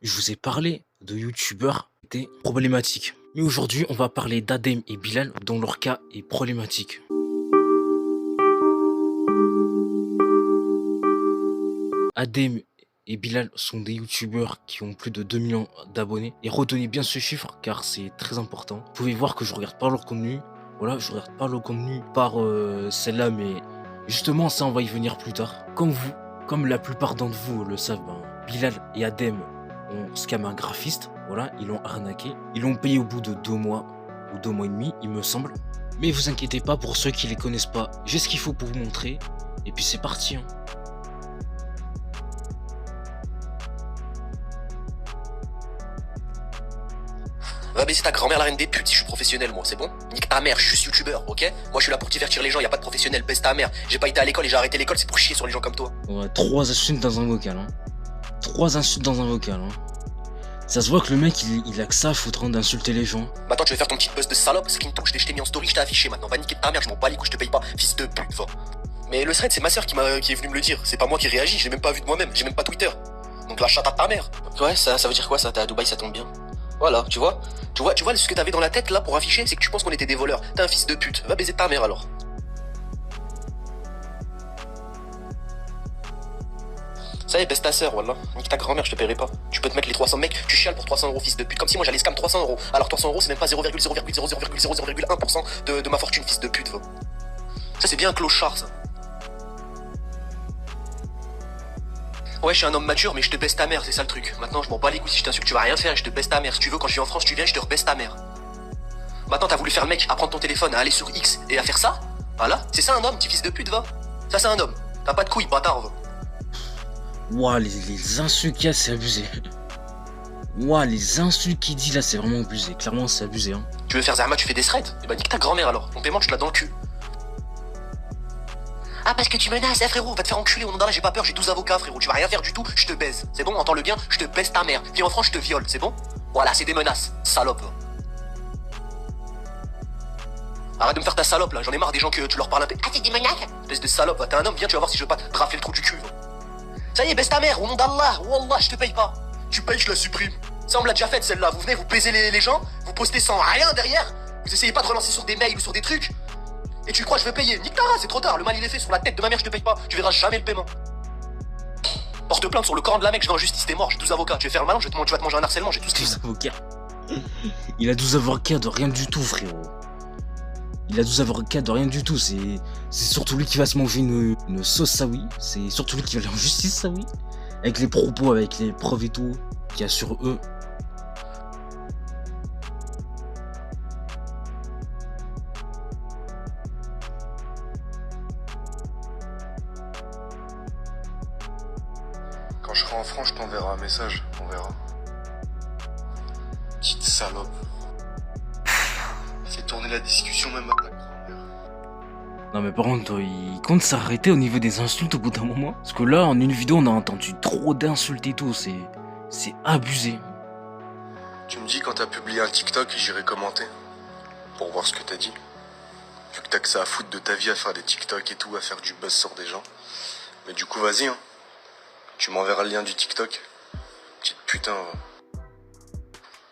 Je vous ai parlé de youtubeurs qui étaient problématiques. Mais aujourd'hui, on va parler d'Adem et Bilal dont leur cas est problématique. Adem et Bilal sont des youtubeurs qui ont plus de 2 millions d'abonnés. Et retenez bien ce chiffre car c'est très important. Vous pouvez voir que je regarde pas leur contenu. Voilà, je regarde pas le contenu par celle-là, mais justement ça on va y venir plus tard. Comme la plupart d'entre vous le savent, Bilal et Adem ont scam un graphiste. Voilà, ils l'ont arnaqué. Ils l'ont payé au bout de 2 mois ou 2 mois et demi, il me semble. Mais vous inquiétez pas, pour ceux qui les connaissent pas, j'ai ce qu'il faut pour vous montrer. Et puis c'est parti. Va baiser ta grand-mère la reine des putes si je suis professionnel moi, c'est bon? Nique ta mère, je suis juste youtubeur, ok? Moi je suis là pour divertir les gens, y a pas de professionnel, baisse ta mère. J'ai pas été à l'école et j'ai arrêté l'école, c'est pour chier sur les gens comme toi. Ouais, 3 insultes dans un vocal. 3 insultes dans un vocal. Ça se voit que le mec il a que ça à foutre d'insulter les gens. Maintenant tu veux faire ton petit buzz de salope, ce qui me touche, je t'ai mis en story, je t'ai affiché maintenant. Va niquer ta mère, je m'en bats les couilles, je te paye pas, fils de pute, va. Mais le thread c'est ma soeur qui est venue me le dire, c'est pas moi qui réagis, j'ai même pas vu de moi-même, j'ai même pas Twitter. Donc la chatte à ta mère. Ouais, ça veut dire quoi ça? T'es à Dubaï, ça tombe bien. Voilà, tu vois ce que t'avais dans la tête là pour afficher, c'est que tu penses qu'on était des voleurs. T'es un fils de pute, va baiser ta mère alors. Ça y est, baisse ta sœur, wallah. Nique ta grand-mère, je te paierai pas. Tu peux te mettre les 300 mecs, tu chiales pour 300 euros, fils de pute. Comme si moi j'allais scam 300 euros. Alors 300 euros, c'est même pas 0,000000001% de ma fortune, fils de pute, va. Ça, c'est bien un clochard, ça. Ouais, je suis un homme mature, mais je te baisse ta mère, c'est ça le truc. Maintenant, je m'en bats les couilles si je t'insulte, tu vas rien faire et je te baisse ta mère. Si tu veux, quand je viens en France, tu viens, je te rebaisse ta mère. Maintenant, t'as voulu faire le mec, à prendre ton téléphone, à aller sur X et à faire ça? Voilà, c'est ça un homme, petit fils de pute, va. Ça, c'est un homme. T'as pas de couilles, bâtard, va. Ouah, les insultes qu'il y a, c'est abusé. Ouah, les insultes qu'il dit là, c'est vraiment abusé. Clairement, c'est abusé. Tu veux faire Zerma, tu fais des threads? Eh bah, nique ta grand-mère alors. Ton paiement, je te la dans le cul. Ah, parce que tu menaces, frérot, va te faire enculer, on en a là, j'ai pas peur, j'ai 12 avocats, frérot, tu vas rien faire du tout, je te baise. C'est bon, entends-le bien, je te baise ta mère. Viens en France, je te viole, c'est bon? Voilà, c'est des menaces, salope. Arrête de me faire ta salope là, j'en ai marre des gens que tu leur parles un peu. Ah, c'est des menaces? Espèce de salope, va, t'es un homme, viens, tu vas voir si je veux pas te rafler le trou du cul. Va. Ça y est, baisse ta mère, au nom d'Allah, wallah, je te paye pas. Tu payes, je la supprime. Ça, on me l'a déjà faite celle-là, vous venez, vous baisez les gens, vous postez sans rien derrière, vous essayez pas de relancer sur des mails ou sur des trucs. Et tu crois que je vais payer? Nique ta race, c'est trop tard, le mal il est fait sur la tête de ma mère, je te paye pas, tu verras jamais le paiement. Porte plainte sur le Coran de la mec, je vais en justice, t'es mort, j'ai 12 avocats, tu veux faire le malin, tu vas te manger un harcèlement, j'ai tout ce qu'il 12 avocats. Il a 12 avocats de rien du tout, frérot. Il a 12 avocats de rien du tout. C'est surtout lui qui va se manger une sauce saoui. C'est surtout lui qui va aller en justice saoui. Avec les propos, avec les preuves et tout qu'il y a sur eux. Quand je serai en France, je t'enverrai un message, on verra. Petite salope. Fais tourner la discussion même à ta grand-mère. Non mais par contre, il compte s'arrêter au niveau des insultes au bout d'un moment. Parce que là, en une vidéo, on a entendu trop d'insultes et tout. C'est abusé. Tu me dis quand t'as publié un TikTok, j'irai commenter. Pour voir ce que t'as dit. Vu que t'as que ça à foutre de ta vie à faire des TikTok et tout, à faire du buzz sur des gens. Mais du coup, vas-y, hein. Tu m'enverras le lien du TikTok. Petite putain, va.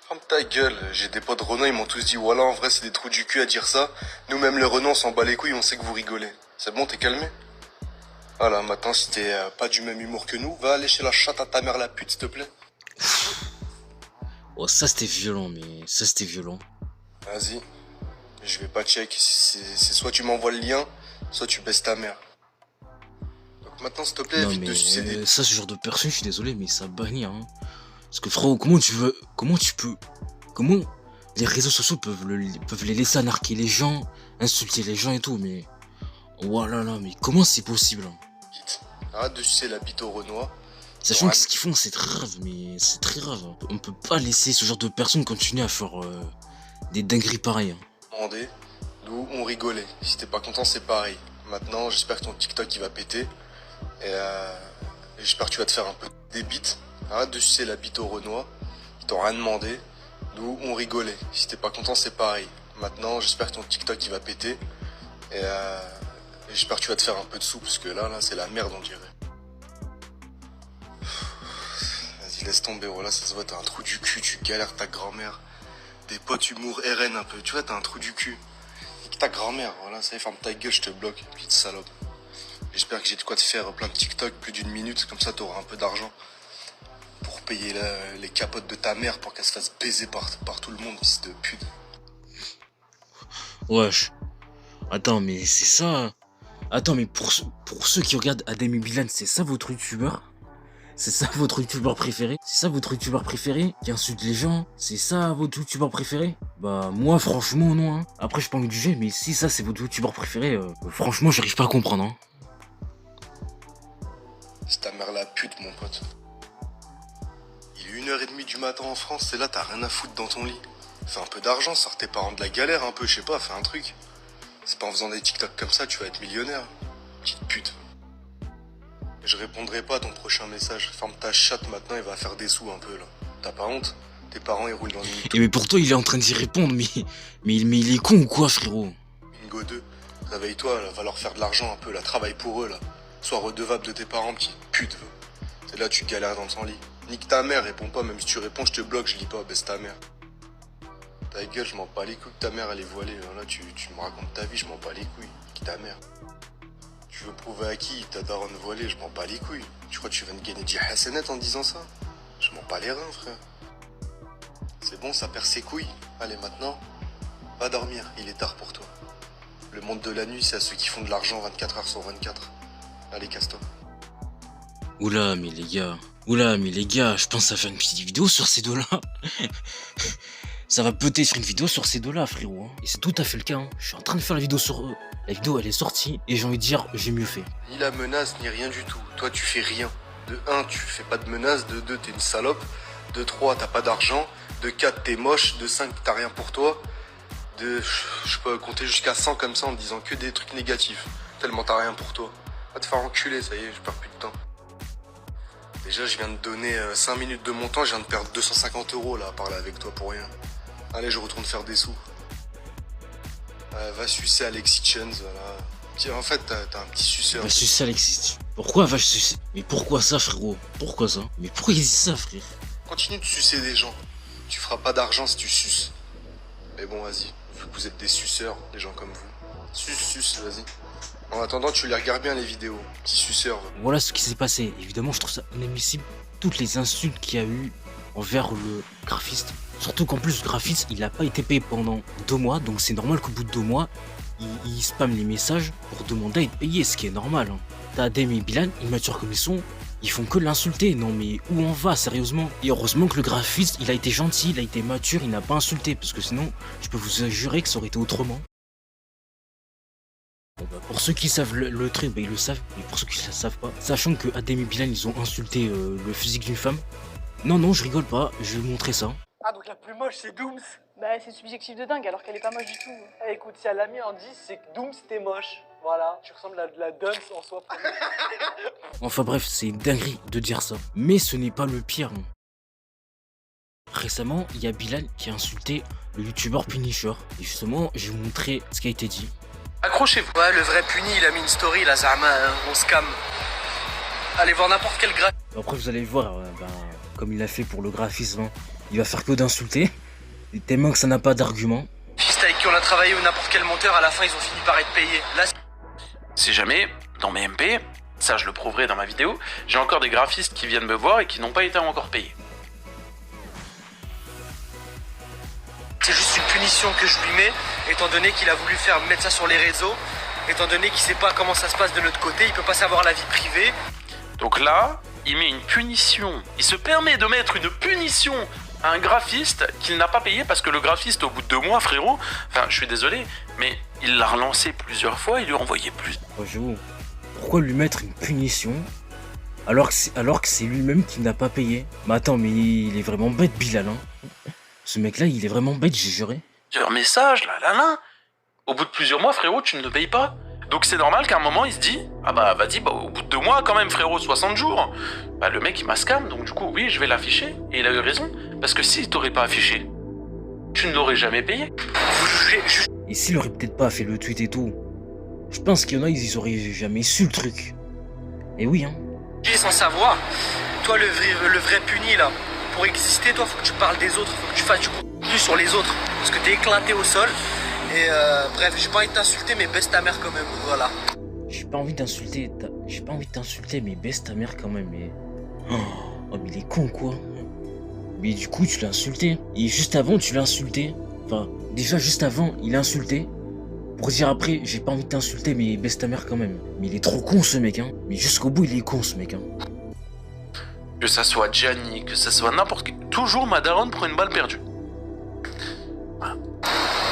Ferme ta gueule, j'ai des potes Renault, ils m'ont tous dit voilà, en vrai c'est des trous du cul à dire ça. Nous même les Renault on s'en bat les couilles, on sait que vous rigolez. C'est bon, t'es calmé? Voilà, maintenant si t'es pas du même humour que nous, va aller chez la chatte à ta mère la pute s'il te plaît. Oh ça c'était violent, mais ça c'était violent. Vas-y, je vais pas check, c'est soit tu m'envoies le lien, soit tu baisses ta mère. Donc maintenant s'il te plaît, Non évite mais de sucer des... ça, ce genre de personne, je suis désolé, mais ça bannit. Parce que frérot, comment les réseaux sociaux peuvent les laisser anarquer les gens, insulter les gens et tout, mais voilà là, mais comment c'est possible? Vite, arrête de sucer la bite au Renoir. Sachant que ce qu'ils font c'est très grave, mais c'est très grave. On peut pas laisser ce genre de personnes continuer à faire des dingueries pareilles. Demandé, nous on rigolait. Si t'es pas content c'est pareil. Maintenant j'espère que ton TikTok il va péter. Et j'espère que tu vas te faire un peu des bites. Arrête de sucer la bite au Renoir. Ils t'ont rien demandé. Nous on rigolait. Si t'es pas content c'est pareil. Maintenant j'espère que ton TikTok il va péter. Et j'espère que tu vas te faire un peu de sous parce que là c'est la merde on dirait. Vas-y vas-y, laisse tomber, voilà, ça se voit, t'as un trou du cul, tu galères ta grand-mère. Des potes humour RN un peu, tu vois, t'as un trou du cul. Nique ta grand-mère, voilà, ça y est, ferme ta gueule, je te bloque, petite salope. J'espère que j'ai de quoi te faire plein de TikTok, plus d'une minute, comme ça t'auras un peu d'argent. Pour payer les capotes de ta mère pour qu'elle se fasse baiser par tout le monde, fils de pute. Wesh. Attends, mais c'est ça. Attends, mais pour ceux qui regardent Adem et Bilal, c'est ça votre youtubeur? C'est ça votre youtubeur préféré? C'est ça votre youtubeur préféré qui insulte les gens? C'est ça votre youtubeur préféré? Bah moi franchement non hein. Après je peux pas me juger, mais si ça c'est votre youtubeur préféré, franchement j'arrive pas à comprendre hein. C'est ta mère la pute mon pote. Il est 1h30 du matin en France, c'est là t'as rien à foutre dans ton lit. Fais un peu d'argent, sors tes parents de la galère un peu, je sais pas, fais un truc. C'est pas en faisant des TikTok comme ça tu vas être millionnaire. Petite pute. Je répondrai pas à ton prochain message. Ferme ta chatte maintenant et va faire des sous un peu là. T'as pas honte? Tes parents ils roulent dans une Et mais pour toi il est en train d'y répondre, mais il est con ou quoi frérot? Go 2. Réveille-toi, là, va leur faire de l'argent un peu là, travaille pour eux là. Sois redevable de tes parents, petite pute. C'est là tu galères dans ton lit. Nique ta mère, réponds pas, même si tu réponds je te bloque, je lis pas, baisse ta mère. Ta gueule, je m'en bats les couilles que ta mère elle est voilée. Là tu me racontes ta vie, je m'en bats les couilles. Nique ta mère. Tu veux prouver à qui ta daronne voilée, je m'en bats les couilles. Tu crois que tu viens de gagner 10 hasanet en disant ça? Je m'en bats les reins, frère. C'est bon, ça perd ses couilles. Allez, maintenant, va dormir, il est tard pour toi. Le monde de la nuit, c'est à ceux qui font de l'argent 24 heures sur 24. Allez, casse-toi. Oula mais les gars, je pense à faire une petite vidéo sur ces deux-là. Ça va peut-être une vidéo sur ces deux-là, frérot. Hein. Et c'est tout à fait le cas. Hein. Je suis en train de faire la vidéo sur eux. La vidéo, elle est sortie. Et j'ai envie de dire, j'ai mieux fait. Ni la menace, ni rien du tout. Toi, tu fais rien. De 1, tu fais pas de menace. De 2, t'es une salope. De 3, t'as pas d'argent. De 4, t'es moche. De 5, t'as rien pour toi. Je peux compter jusqu'à 100 comme ça en me disant que des trucs négatifs. Tellement t'as rien pour toi. Va te faire enculer, ça y est, je perds plus de temps. Déjà, je viens de donner 5 minutes de mon temps. Je viens de perdre 250 € là à parler avec toi pour rien. Allez, je retourne faire des sous. Va sucer Alexis Chens, voilà. En fait, t'as un petit suceur. Va sucer Alexis. Pourquoi va sucer? Mais pourquoi ça, frérot? Pourquoi ça? Mais pourquoi il dit ça, frère? Continue de sucer des gens. Tu feras pas d'argent si tu suces. Mais bon, vas-y. Vu que vous êtes des suceurs, des gens comme vous. Suce, vas-y. En attendant, tu les regardes bien les vidéos. Petit suceur. Voilà ce qui s'est passé. Évidemment, je trouve ça inadmissible. Toutes les insultes qu'il y a eu envers le graphiste. Surtout qu'en plus, le graphiste, il n'a pas été payé pendant 2 mois. Donc c'est normal qu'au bout de 2 mois, il spamme les messages pour demander à être payé. Ce qui est normal. Hein. T'as Adem et Bilal, immatures comme ils sont, ils font que l'insulter. Non mais où on va, sérieusement? Et heureusement que le graphiste, il a été gentil, il a été mature, il n'a pas insulté. Parce que sinon, je peux vous jurer que ça aurait été autrement. Bon bah, pour ceux qui savent le truc, bah, ils le savent. Mais pour ceux qui ne le savent pas, sachant que Adem et Bilal, ils ont insulté le physique d'une femme. Non, je rigole pas, je vais vous montrer ça. Ah, donc la plus moche, c'est Dooms. Bah c'est subjectif de dingue alors qu'elle est pas moche du tout. Eh, écoute, si elle l'a mis en 10, c'est que Dooms, t'es moche. Voilà, tu ressembles à de la dunce en soi. Enfin bref, c'est une dinguerie de dire ça. Mais ce n'est pas le pire. Hein. Récemment, il y a Bilal qui a insulté le youtubeur Punisher. Et justement, je vais vous montrer ce qui a été dit. Accrochez-vous. Ouais, le vrai puni, il a mis une story, là, Zama, hein, on se calme. Allez voir n'importe quel graphe. Après, vous allez voir, comme il a fait pour le graphisme, hein, il va faire que d'insulter. Et tellement que ça n'a pas d'argument. Juste avec qui on a travaillé ou n'importe quel monteur, à la fin, ils ont fini par être payés. Là, Si jamais, dans mes MP, ça je le prouverai dans ma vidéo, j'ai encore des graphistes qui viennent me voir et qui n'ont pas été encore payés. c'est juste une punition que je lui mets, étant donné qu'il a voulu mettre ça sur les réseaux, étant donné qu'il sait pas comment ça se passe de l'autre côté, il peut pas savoir la vie privée. Donc là, il met une punition. Il se permet de mettre une punition à un graphiste qu'il n'a pas payé parce que le graphiste, au bout de 2 mois, frérot, enfin, je suis désolé, mais il l'a relancé plusieurs fois, il lui a envoyé plus. Moi, j'avoue, pourquoi lui mettre une punition alors que c'est lui-même qui n'a pas payé? Mais attends, mais il est vraiment bête, Bilal, hein. Ce mec-là, il est vraiment bête, j'ai juré. Sur un message, là. Au bout de plusieurs mois, frérot, tu ne le payes pas. Donc c'est normal qu'à un moment, il se dit, ah bah vas-y, bah, au bout de 2 mois quand même, frérot, 60 jours. Bah le mec, il m'a scam, donc du coup, oui, je vais l'afficher. Et il a eu raison, parce que s'il t'aurait pas affiché, tu ne l'aurais jamais payé. Vous jugez juste Et s'il aurait peut-être pas fait le tweet et tout, je pense qu'il y en a, ils auraient jamais su le truc. Et oui, hein. sans savoir. Toi, le vrai puni, là, pour exister, toi, faut que tu parles des autres, faut que tu fasses du contenu sur les autres. Parce que t'es éclaté au sol. Et bref, j'ai pas envie de t'insulter, mais baisse ta mère quand même, voilà. J'ai pas envie d'insulter, mais baisse ta mère quand même, mais... Oh, mais il est con, quoi. Mais du coup, tu l'as insulté. Et juste avant, tu l'as insulté. Enfin, déjà, juste avant, il a insulté. Pour dire après, j'ai pas envie de t'insulter, mais baisse ta mère quand même. Mais il est trop con, ce mec, hein. Mais jusqu'au bout, il est con, ce mec, hein. Que ça soit Gianni, que ça soit n'importe qui. Toujours ma daronne prend une balle perdue.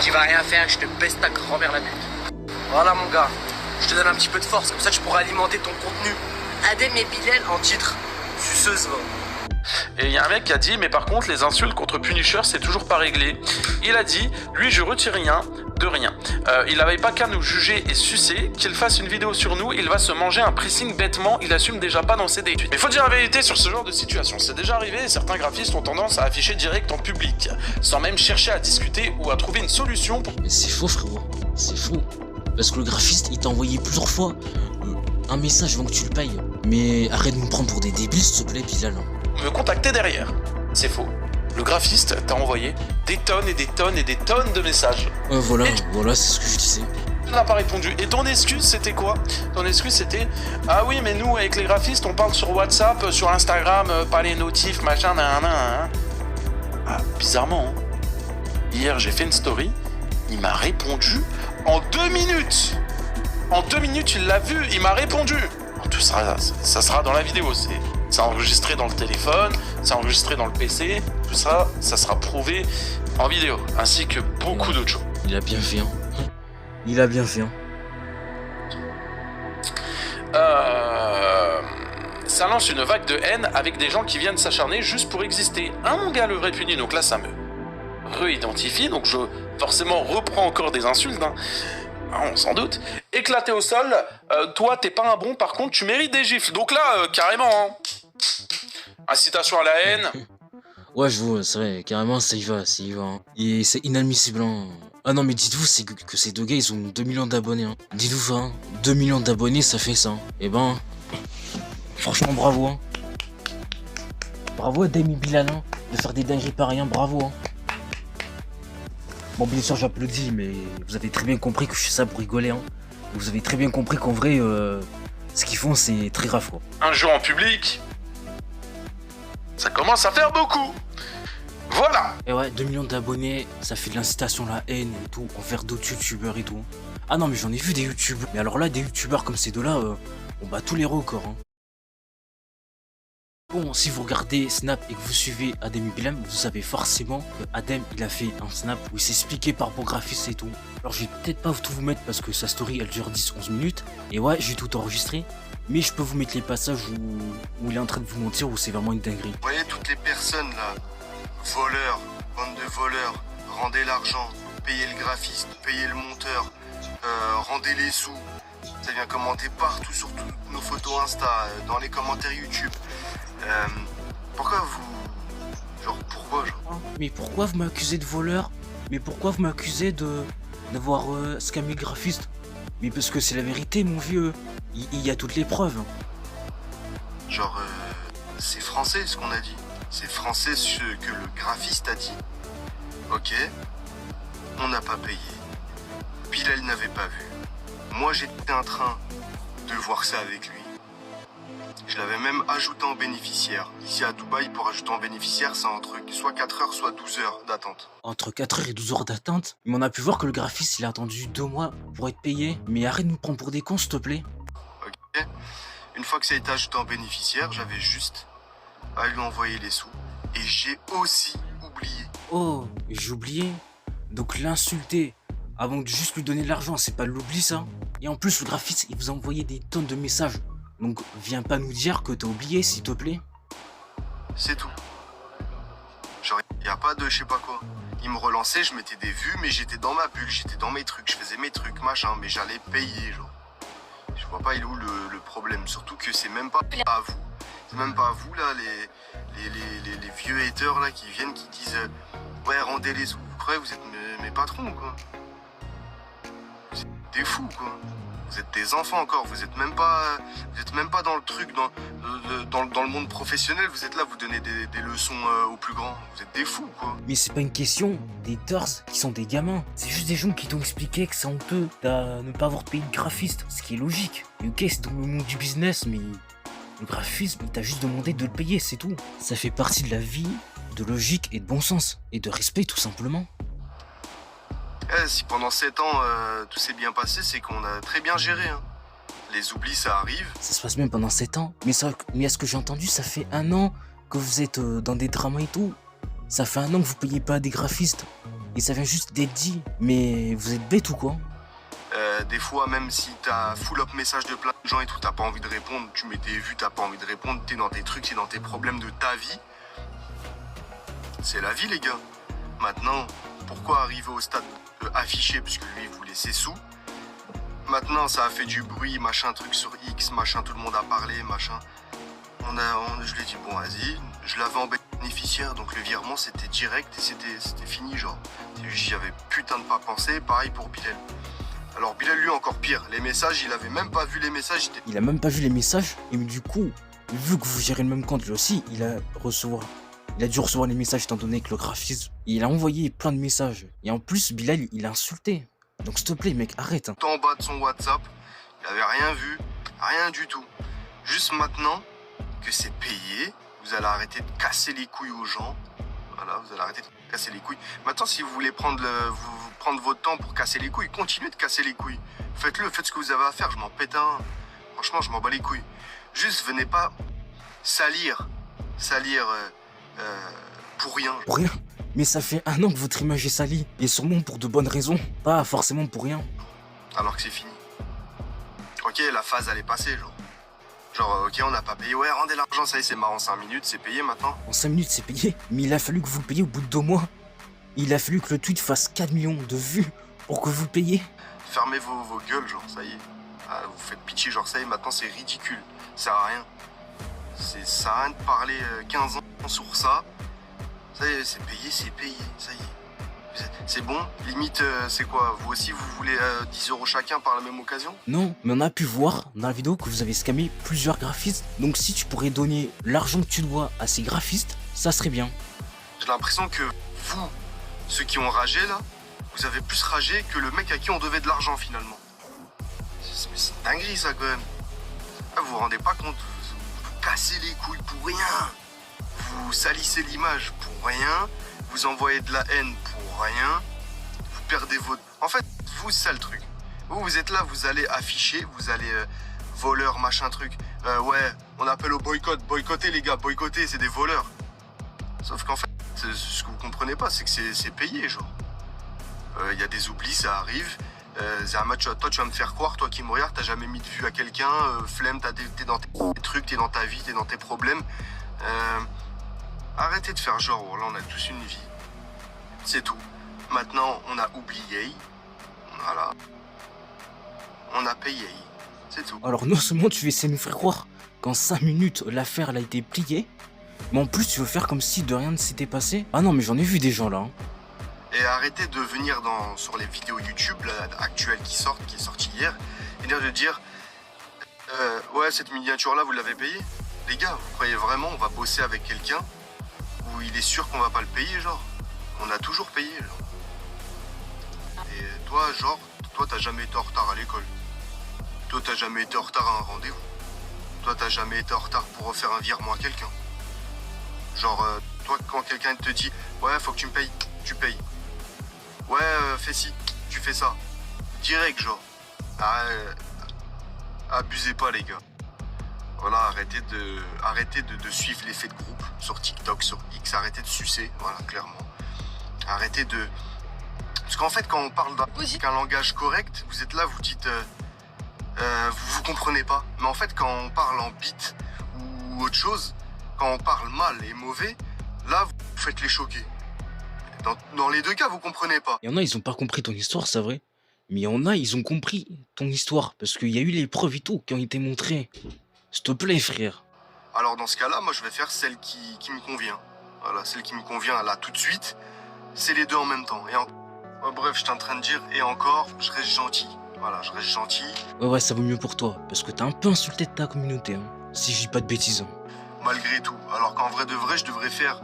Tu vas rien faire, je te baisse ta grand-mère la pute. Voilà, mon gars. Je te donne un petit peu de force, comme ça tu pourras alimenter ton contenu. Adem et Bilal en titre. Suceuse, va. Et il y a un mec qui a dit, mais par contre, les insultes contre Punisher, c'est toujours pas réglé. Il a dit, lui, je retire rien de rien. Il n'avait pas qu'à nous juger et sucer, qu'il fasse une vidéo sur nous, il va se manger un pressing bêtement, il assume déjà pas dans ses dates. Mais faut dire la vérité sur ce genre de situation. C'est déjà arrivé, certains graphistes ont tendance à afficher direct en public, sans même chercher à discuter ou à trouver une solution pour... Mais c'est faux, frérot. C'est faux. Parce que le graphiste, il t'a envoyé plusieurs fois un message avant que tu le payes. Mais arrête de nous prendre pour des débiles, s'il te plaît, Bilal. me contacter derrière. C'est faux. Le graphiste t'a envoyé des tonnes et des tonnes et des tonnes de messages. Voilà, c'est ce que je disais. Tu n'as pas répondu. Et ton excuse, c'était quoi? Ton excuse, c'était ah oui, mais nous, avec les graphistes, on parle sur WhatsApp, sur Instagram, pas les notifs, machin, nan. Ah, bizarrement, hein. Hier, j'ai fait une story, il m'a répondu en 2 minutes. En 2 minutes, il l'a vu, il m'a répondu. Tout ça sera dans la vidéo, c'est enregistré dans le téléphone, c'est enregistré dans le PC, tout ça, ça sera prouvé en vidéo, ainsi que beaucoup d'autres choses. Il a bien fait, hein. Il a bien fait, hein. Ça lance une vague de haine avec des gens qui viennent s'acharner juste pour exister. Hein, mon gars, le vrai puni, donc là, ça me réidentifie, donc je forcément reprends encore des insultes, hein. On s'en doute. Éclaté au sol, toi t'es pas un bon, par contre tu mérites des gifles. Donc là, carrément, hein. Incitation à la haine. Ouais, je vois, c'est vrai, carrément, ça y va, hein. Et c'est inadmissible, hein. Ah non, mais dites-vous que ces deux gars, ils ont 2 millions d'abonnés, hein. Dites-vous ça, hein. 2 millions d'abonnés, ça fait ça, hein. Eh ben, franchement, bravo, hein. Bravo à Demi Bilal, hein, de faire des dingueries pareilles, hein, bravo, hein. Bon, bien sûr, j'applaudis, mais vous avez très bien compris que je fais ça pour rigoler, hein. Vous avez très bien compris qu'en vrai, ce qu'ils font, c'est très grave, quoi. Un jeu en public, ça commence à faire beaucoup. Voilà. Et ouais, 2 millions d'abonnés, ça fait de l'incitation à la haine et tout, envers d'autres youtubeurs et tout. Ah non, mais j'en ai vu des youtubeurs. Mais alors là, des youtubeurs comme ces deux-là, on bat tous les records, hein. Bon, si vous regardez Snap et que vous suivez Adem Bilal, vous savez forcément que Adem, il a fait un Snap où il s'est expliqué par rapport au graphiste et tout. Alors je vais peut-être pas tout vous mettre parce que sa story elle dure 10-11 minutes. Et ouais, j'ai tout enregistré. Mais je peux vous mettre les passages où il est en train de vous mentir, où c'est vraiment une dinguerie. Vous voyez toutes les personnes là, voleurs, bande de voleurs, rendez l'argent, payez le graphiste, payez le monteur, rendez les sous. Ça vient commenter partout sur toutes nos photos Insta, dans les commentaires YouTube. Pourquoi vous... pourquoi Mais pourquoi vous m'accusez de voleur? Mais pourquoi vous m'accusez d'avoir scammé le graphiste? Mais parce que c'est la vérité, mon vieux. Il y a toutes les preuves. C'est français ce qu'on a dit. C'est français ce que le graphiste a dit. Ok. On n'a pas payé. Bilal n'avait pas vu. Moi j'étais en train de voir ça avec lui. Je l'avais même ajouté en bénéficiaire. Ici à Dubaï, pour ajouter en bénéficiaire, c'est entre soit 4 heures, soit 12 heures d'attente. Entre 4 heures et 12 heures d'attente? Mais on a pu voir que le graphiste, il a attendu 2 mois pour être payé. Mais arrête de nous prendre pour des cons, s'il te plaît. Ok. Une fois que ça a été ajouté en bénéficiaire, j'avais juste à lui envoyer les sous. Et j'ai aussi oublié. Oh, j'ai oublié. Donc l'insulter avant de juste lui donner de l'argent, c'est pas de l'oubli, ça? Et en plus, le graphiste, il vous a envoyé des tonnes de messages. Donc, viens pas nous dire que t'as oublié, s'il te plaît. C'est tout. Genre, y a pas de je sais pas quoi. Il me relançait, je mettais des vues, mais j'étais dans ma bulle, j'étais dans mes trucs, je faisais mes trucs, machin, mais j'allais payer, genre. Je vois pas il est où le problème. Surtout que c'est même pas à vous. C'est même pas à vous, là, les vieux haters, là, qui viennent, qui disent ouais, rendez les sous. Vous croyez, vous êtes mes patrons, quoi. Vous êtes des fous, quoi. Vous êtes des enfants encore, vous êtes même pas dans le truc, dans le monde professionnel. Vous êtes là, vous donnez des leçons aux plus grands. Vous êtes des fous, quoi. Mais c'est pas une question des haters qui sont des gamins. C'est juste des gens qui t'ont expliqué que c'est honteux de ne pas avoir payé de graphiste. Ce qui est logique. Et ok, c'est dans le monde du business, mais le graphisme, il t'a juste demandé de le payer, c'est tout. Ça fait partie de la vie, de logique et de bon sens. Et de respect, tout simplement. Si pendant 7 ans tout s'est bien passé, c'est qu'on a très bien géré. Hein. Les oublis, ça arrive. Ça se passe même pendant 7 ans. Mais à ce que j'ai entendu, ça fait 1 an que vous êtes dans des dramas et tout. Ça fait 1 an que vous payez pas des graphistes. Et ça vient juste d'être dit. Mais vous êtes bête ou quoi? Des fois, même si t'as full up message de plein de gens et tout, t'as pas envie de répondre, tu mets des vues, t'as pas envie de répondre, t'es dans tes trucs, t'es dans tes problèmes de ta vie. C'est la vie, les gars. Maintenant, pourquoi arriver au stade affiché, puisque lui, il voulait ses sous. Maintenant, ça a fait du bruit, machin, truc sur X, machin, tout le monde a parlé, machin. Je lui ai dit, bon, vas-y, je l'avais en bénéficiaire, donc le virement, c'était direct et c'était fini, genre. J'y avais putain de pas pensé, pareil pour Bilal. Alors Bilal, lui, encore pire, les messages, il avait même pas vu les messages. Il a même pas vu les messages, et du coup, vu que vous gérez le même compte lui aussi, il a dû recevoir les messages étant donné que le graphisme, il a envoyé plein de messages. Et en plus, Bilal, il a insulté. Donc s'il te plaît, mec, arrête. Hein. En bas de son WhatsApp, il avait rien vu, rien du tout. Juste maintenant que c'est payé, vous allez arrêter de casser les couilles aux gens. Voilà, vous allez arrêter de casser les couilles. Maintenant, si vous voulez prendre votre temps pour casser les couilles, continuez de casser les couilles. Faites-le, faites ce que vous avez à faire, je m'en pète un. Franchement, je m'en bats les couilles. Juste, venez pas salir pour rien. Pour rien? Mais ça fait 1 an que votre image est salie, et sûrement pour de bonnes raisons, pas forcément pour rien. Alors que c'est fini. Ok, la phase elle est passée, genre. Genre, ok, on n'a pas payé, ouais, rendez l'argent, ça y est, c'est marrant, 5 minutes, c'est payé maintenant. En 5 minutes, c'est payé, mais il a fallu que vous le payiez au bout de 2 mois. Il a fallu que le tweet fasse 4 millions de vues pour que vous le payiez. Fermez vos gueules, genre, ça y est. Ah, vous faites pitié, genre, ça y est, maintenant c'est ridicule. Ça sert à rien. Ça sert à rien de parler 15 ans sur ça. Ça y est, c'est payé, ça y est. C'est bon, limite, c'est quoi? Vous aussi, vous voulez 10 € chacun par la même occasion? Non, mais on a pu voir dans la vidéo que vous avez scammé plusieurs graphistes. Donc si tu pourrais donner l'argent que tu dois à ces graphistes, ça serait bien. J'ai l'impression que vous, ceux qui ont ragé là, vous avez plus ragé que le mec à qui on devait de l'argent finalement. C'est une dinguerie ça quand même. Ah, vous vous rendez pas compte, vous cassez les couilles pour rien. Vous salissez l'image pour rien. Vous envoyez de la haine pour rien. Vous perdez votre... En fait, vous, c'est ça le truc. Vous êtes là, vous allez afficher, vous allez voleur, machin truc. Ouais, on appelle au boycott. Boycotter les gars, boycotter, c'est des voleurs. Sauf qu'en fait, ce que vous comprenez pas, c'est que c'est payé, genre. Y a des oublis, ça arrive. C'est un match, toi tu vas me faire croire, toi qui me regardes, t'as jamais mis de vue à quelqu'un, flemme, t'es dans tes trucs, t'es dans ta vie, t'es dans tes problèmes. Arrêtez de faire genre, là on a tous une vie. C'est tout. Maintenant, on a oublié. Voilà. On a payé. C'est tout. Alors non seulement tu veux essayer de nous faire croire qu'en 5 minutes l'affaire elle a été pliée, mais en plus tu veux faire comme si de rien ne s'était passé. Ah non mais j'en ai vu des gens là. Hein. Et arrêtez de venir sur les vidéos YouTube là, actuelles qui est sortie hier, et de dire ouais cette miniature là vous l'avez payée. Les gars, vous croyez vraiment on va bosser avec quelqu'un où il est sûr qu'on va pas le payer, genre? On a toujours payé, genre. Et toi, genre, t'as jamais été en retard à l'école. Toi, t'as jamais été en retard à un rendez-vous. Toi, t'as jamais été en retard pour refaire un virement à quelqu'un. Genre, toi, quand quelqu'un te dit ouais, faut que tu me payes, tu payes. Ouais, fais ci, tu fais ça. Direct, genre. Abusez pas, les gars. Voilà, arrêtez de suivre l'effet de groupe sur TikTok, sur X. Arrêtez de sucer, voilà, clairement. Arrêtez de... Parce qu'en fait, quand on parle d'un langage correct, vous êtes là, vous dites... vous comprenez pas. Mais en fait, quand on parle en bite ou autre chose, quand on parle mal et mauvais, là, vous faites les choquer. Dans les deux cas, vous comprenez pas. Il y en a, ils ont pas compris ton histoire, c'est vrai. Mais il y en a, ils ont compris ton histoire. Parce qu'il y a eu les preuves et tout qui ont été montrées. S'il te plaît, frère. Alors dans ce cas-là, moi je vais faire celle qui me convient. Voilà, celle qui me convient là tout de suite, c'est les deux en même temps. Bref, je suis en train de dire, et encore, je reste gentil. Voilà, je reste gentil. Ouais, ça vaut mieux pour toi, parce que t'as un peu insulté ta communauté, hein, si je dis pas de bêtises. Hein. Malgré tout. Alors qu'en vrai de vrai, je devrais faire...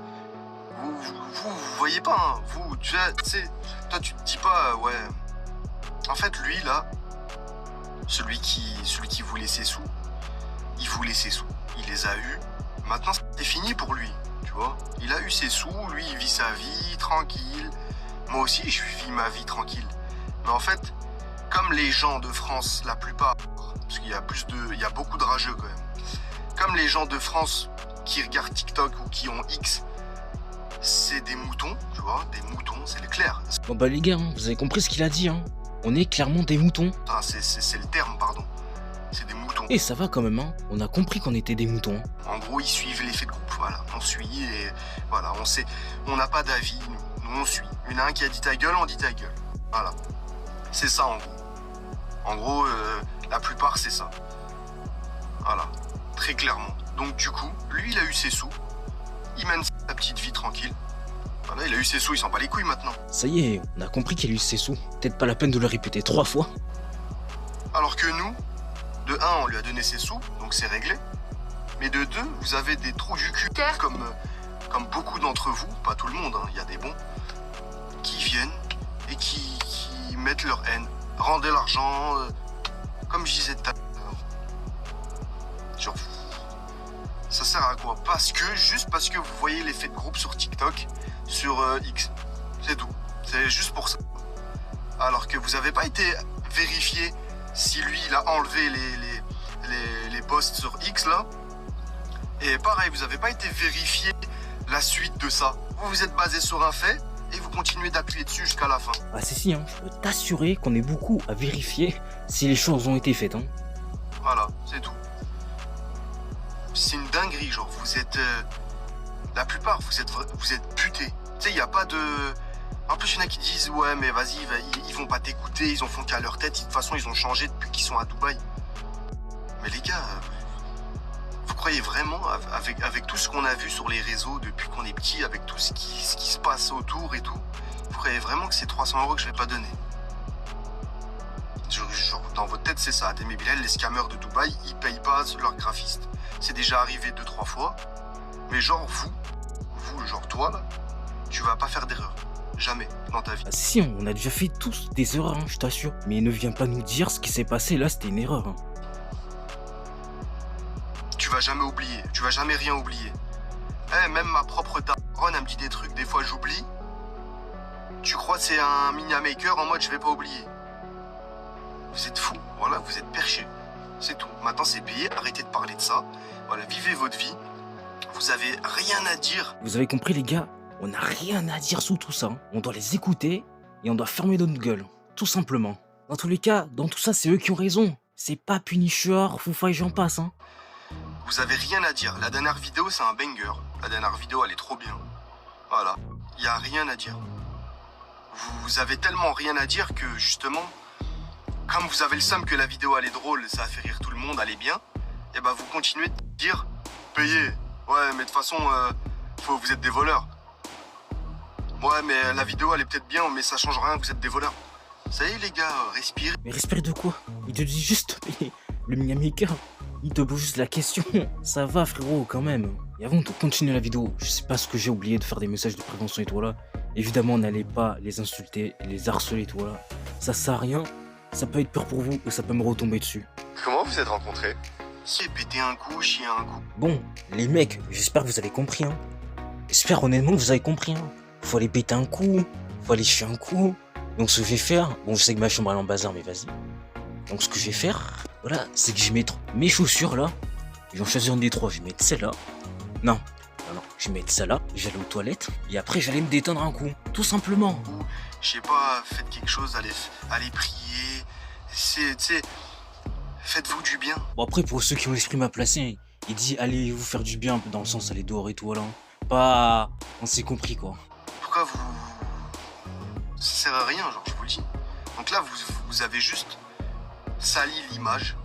Vous voyez pas, hein. Vous, tu sais, toi tu te dis pas, ouais... En fait, lui, là, celui qui voulait ses sous, il voulait ses sous. Il les a eus. Maintenant, c'est fini pour lui, tu vois. Il a eu ses sous, lui, il vit sa vie, tranquille. Moi aussi, je vis ma vie tranquille. Mais en fait, comme les gens de France, la plupart, parce qu'il y a beaucoup de rageux quand même, comme les gens de France qui regardent TikTok ou qui ont X, c'est des moutons, tu vois, des moutons, c'est clair. Bon bah les gars, hein, vous avez compris ce qu'il a dit, hein. On est clairement des moutons. Enfin, c'est le terme, pardon. C'est des moutons. Et ça va quand même, hein. On a compris qu'on était des moutons. Hein. En gros, ils suivent l'effet de groupe, voilà. On suit et voilà, on sait, on n'a pas d'avis, nous on suit. Il y en a un qui a dit ta gueule, on dit ta gueule. Voilà. C'est ça en gros. En gros, la plupart c'est ça. Voilà. Très clairement. Donc du coup, lui il a eu ses sous. Il mène sa petite vie tranquille. Voilà, il a eu ses sous, il s'en bat les couilles maintenant. Ça y est, on a compris qu'il a eu ses sous. Peut-être pas la peine de le répéter 3 fois. Alors que nous, de 1, on lui a donné ses sous, donc c'est réglé. Mais de 2, vous avez des trous du cul, comme beaucoup d'entre vous, pas tout le monde, hein, il y a des bons, qui viennent et qui mettent leur haine. Rendez l'argent, comme je disais tout à l'heure. Genre, ça sert à quoi? Juste parce que vous voyez l'effet de groupe sur TikTok, sur X. C'est tout. C'est juste pour ça. Alors que vous n'avez pas été vérifié si lui, il a enlevé les posts sur X, là. Et pareil, vous n'avez pas été vérifié la suite de ça. Vous vous êtes basé sur un fait et vous continuez d'appuyer dessus jusqu'à la fin. Ah si, hein, je peux t'assurer qu'on est beaucoup à vérifier si les choses ont été faites, hein. Voilà, c'est tout. C'est une dinguerie, genre, vous êtes... la plupart, vous êtes butés. Tu sais, il n'y a pas de... En plus, il y en a qui disent, ouais, mais vas-y, ils vont pas t'écouter, ils en font qu'à leur tête, de toute façon, ils ont changé depuis qu'ils sont à Dubaï. Mais les gars, vous croyez vraiment, avec tout ce qu'on a vu sur les réseaux depuis qu'on est petit, avec tout ce qui se passe autour et tout, vous croyez vraiment que c'est 300 € que je vais pas donner? Genre, dans votre tête, c'est ça. Adem et Bilal, les scammers de Dubaï, ils payent pas leurs graphistes. C'est déjà arrivé 2-3 fois. Mais genre, vous, genre toi, là, tu vas pas faire d'erreur. Jamais dans ta vie. Ah si, on a déjà fait tous des erreurs, hein, je t'assure. Mais ne viens pas nous dire ce qui s'est passé là, c'était une erreur. Hein. Tu vas jamais oublier, tu vas jamais rien oublier. Eh, même ma propre daronne, elle me dit des trucs, des fois j'oublie. Tu crois que c'est un mini-maker en mode je vais pas oublier? Vous êtes fous, voilà, vous êtes perchés. C'est tout. Maintenant c'est payé, arrêtez de parler de ça. Voilà, vivez votre vie. Vous avez rien à dire. Vous avez compris les gars? On n'a rien à dire sous tout ça. Hein. On doit les écouter et on doit fermer notre gueule. Tout simplement. Dans tous les cas, dans tout ça, c'est eux qui ont raison. C'est pas Punisher, Foufa et j'en passe. Hein. Vous avez rien à dire. La dernière vidéo, c'est un banger. La dernière vidéo, elle est trop bien. Voilà. Il n'y a rien à dire. Vous avez tellement rien à dire que, justement, comme vous avez le seum que la vidéo, elle est drôle, ça a fait rire tout le monde, elle est bien, et ben vous continuez de dire « Payez ». Ouais, mais de toute façon, vous êtes des voleurs. Ouais, mais la vidéo, elle est peut-être bien, mais ça change rien, vous êtes des voleurs. Ça y est, les gars, respirez. Mais respire de quoi? Il te dit juste, le mini-maker, il te pose juste la question. Ça va, frérot, quand même. Et avant de continuer la vidéo, je sais pas ce que j'ai oublié de faire des messages de prévention et tout là. Évidemment, n'allez pas les insulter, les harceler et tout là. Ça sert à rien, ça peut être peur pour vous et ça peut me retomber dessus. Comment vous êtes rencontrés? C'est péter un coup, chier un coup. Bon, les mecs, j'espère que vous avez compris, hein. J'espère honnêtement que vous avez compris, hein. Faut aller péter un coup, faut aller chier un coup. Donc ce que je vais faire, bon je sais que ma chambre elle est en bazar mais vas-y. Donc ce que je vais faire, voilà, c'est que je vais mettre mes chaussures là. Je vais en choisir une des trois, je vais mettre celle-là. Non, je vais mettre celle-là, je vais aller aux toilettes. Et après je vais aller me détendre un coup, tout simplement. Je sais pas, faites quelque chose, allez prier. C'est, tu sais, faites-vous du bien. Bon après pour ceux qui ont l'esprit mal placé, il dit allez vous faire du bien, dans le sens aller dehors et tout voilà. Pas, on s'est compris quoi. Pourquoi vous... Ça sert à rien, genre, je vous le dis. Donc là, vous avez juste sali l'image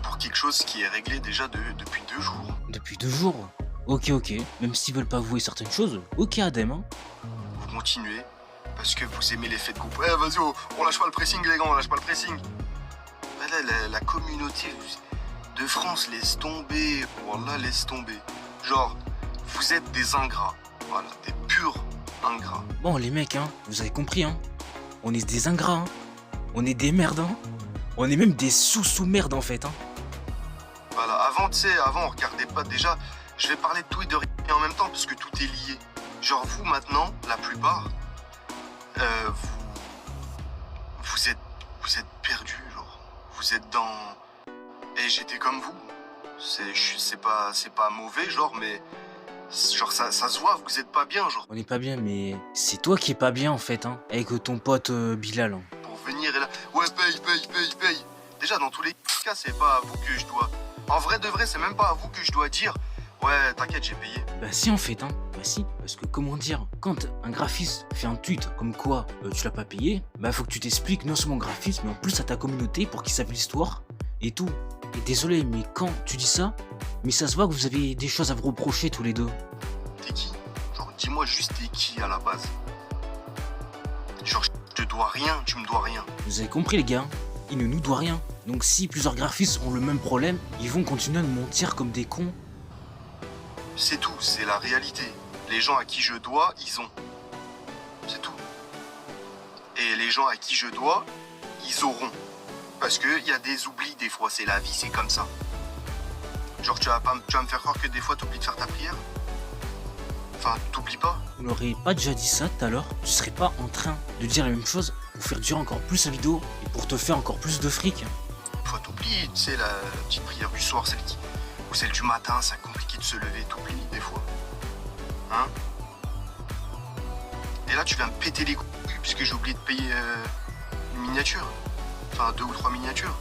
pour quelque chose qui est réglé déjà depuis 2 jours. Depuis 2 jours? Ok, même s'ils veulent pas avouer certaines choses, ok Adem, hein. Vous continuez, Parce que vous aimez l'effet de groupe. Eh, vas-y, on lâche pas le pressing, les gars, on lâche pas le pressing. Bah là, la communauté de France, laisse tomber. Wallah, laisse tomber. Genre, vous êtes des ingrats. Voilà, des purs ingrats. Bon, les mecs, hein, vous avez compris, hein. On est des ingrats, hein. On est des merdes, hein. On est même des sous-merdes, en fait, hein. Voilà, avant, tu sais, on regardait pas déjà. Je vais parler de tout et de rien en même temps parce que tout est lié. Genre, vous, maintenant, la plupart, vous êtes perdus, genre. Vous êtes dans... Et j'étais comme vous. C'est pas mauvais, genre, mais... Genre, ça se voit, vous êtes pas bien, genre. On est pas bien, mais c'est toi qui es pas bien, en fait, hein. Avec ton pote Bilal, hein. Pour venir et là... Ouais, paye. Déjà, dans tous les cas, c'est pas à vous que je dois... En vrai de vrai, c'est même pas à vous que je dois dire. Ouais, t'inquiète, j'ai payé. Bah si, en fait, hein. Bah si, parce que comment dire, quand un graphiste fait un tweet comme quoi tu l'as pas payé, bah faut que tu t'expliques non seulement au graphiste, mais en plus à ta communauté pour qu'ils savent l'histoire et tout. Et désolé, mais quand tu dis ça, mais ça se voit que vous avez des choses à vous reprocher tous les deux. T'es qui? Genre, dis-moi juste t'es qui à la base? Genre, je te dois rien, tu me dois rien. Vous avez compris les gars, il ne nous doit rien. Donc si plusieurs graphistes ont le même problème, ils vont continuer à nous mentir comme des cons. C'est tout, c'est la réalité. Les gens à qui je dois, ils ont. C'est tout. Et les gens à qui je dois, ils auront. Parce qu'il y a des oublis des fois, c'est la vie, c'est comme ça. Genre, tu vas me faire croire que des fois t'oublies de faire ta prière? Enfin, t'oublies pas? Vous n'auriez pas déjà dit ça tout à l'heure, tu serais pas en train de dire la même chose pour faire durer encore plus la vidéo et pour te faire encore plus de fric. Des fois t'oublies, tu sais, la petite prière du soir, celle qui... Ou celle du matin, c'est compliqué de se lever, t'oublies des fois. Hein? Et là, tu viens me péter les couilles puisque j'ai oublié de payer une miniature. Enfin, 2 ou 3 miniatures.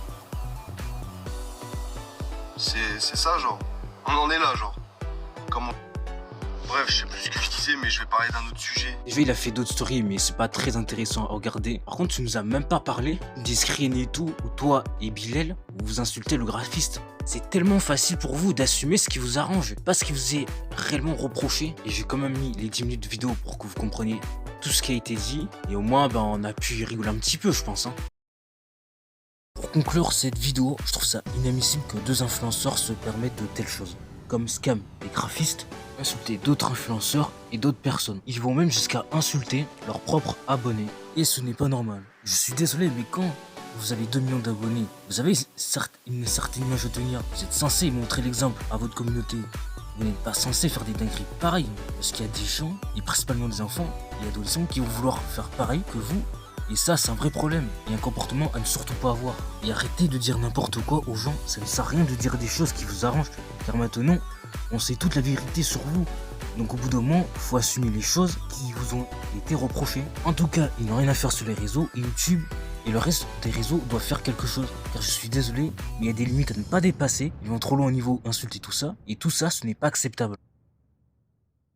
C'est ça, genre. On en est là, genre. Comment... Bref, je sais plus ce que je disais, mais je vais parler d'un autre sujet. Déjà, il a fait d'autres stories, mais c'est pas très intéressant à regarder. Par contre, tu nous as même pas parlé des screens et tout, où toi et Bilal, vous insultez le graphiste. C'est tellement facile pour vous d'assumer ce qui vous arrange, pas ce qui vous est réellement reproché. Et j'ai quand même mis les 10 minutes de vidéo pour que vous compreniez tout ce qui a été dit. Et au moins, ben, on a pu rigoler un petit peu, je pense. Hein. Pour conclure cette vidéo, je trouve ça inadmissible que 2 influenceurs se permettent de telles choses. Comme scam les graphistes, insulter d'autres influenceurs et d'autres personnes. Ils vont même jusqu'à insulter leurs propres abonnés. Et ce n'est pas normal. Je suis désolé, mais quand vous avez 2 millions d'abonnés, vous avez une certaine image à tenir. Vous êtes censé montrer l'exemple à votre communauté. Vous n'êtes pas censé faire des dingueries pareilles. Parce qu'il y a des gens, et principalement des enfants et adolescents, qui vont vouloir faire pareil que vous. Et ça, c'est un vrai problème. Et un comportement à ne surtout pas avoir. Et arrêtez de dire n'importe quoi aux gens. Ça ne sert à rien de dire des choses qui vous arrangent. Car maintenant, on sait toute la vérité sur vous. Donc au bout d'un moment, il faut assumer les choses qui vous ont été reprochées. En tout cas, ils n'ont rien à faire sur les réseaux. Et YouTube et le reste des réseaux doivent faire quelque chose. Car je suis désolé, mais il y a des limites à ne pas dépasser. Ils vont trop loin au niveau insulte et tout ça. Et tout ça, ce n'est pas acceptable.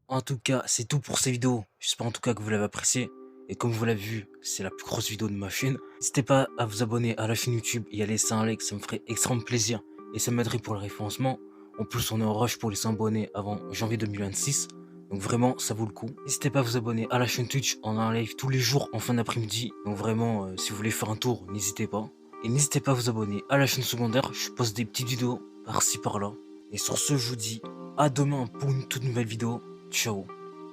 En tout cas, c'est tout pour ces vidéos. J'espère en tout cas que vous l'avez apprécié. Et comme vous l'avez vu, c'est la plus grosse vidéo de ma chaîne. N'hésitez pas à vous abonner à la chaîne YouTube et à laisser un like, ça me ferait extrêmement plaisir. Et ça m'aiderait pour le référencement. En plus, on est en rush pour les 100 abonnés avant janvier 2026. Donc vraiment, ça vaut le coup. N'hésitez pas à vous abonner à la chaîne Twitch. On a un live tous les jours en fin d'après-midi. Donc vraiment, si vous voulez faire un tour, n'hésitez pas. Et n'hésitez pas à vous abonner à la chaîne secondaire. Je poste des petites vidéos par-ci par-là. Et sur ce, je vous dis à demain pour une toute nouvelle vidéo. Ciao.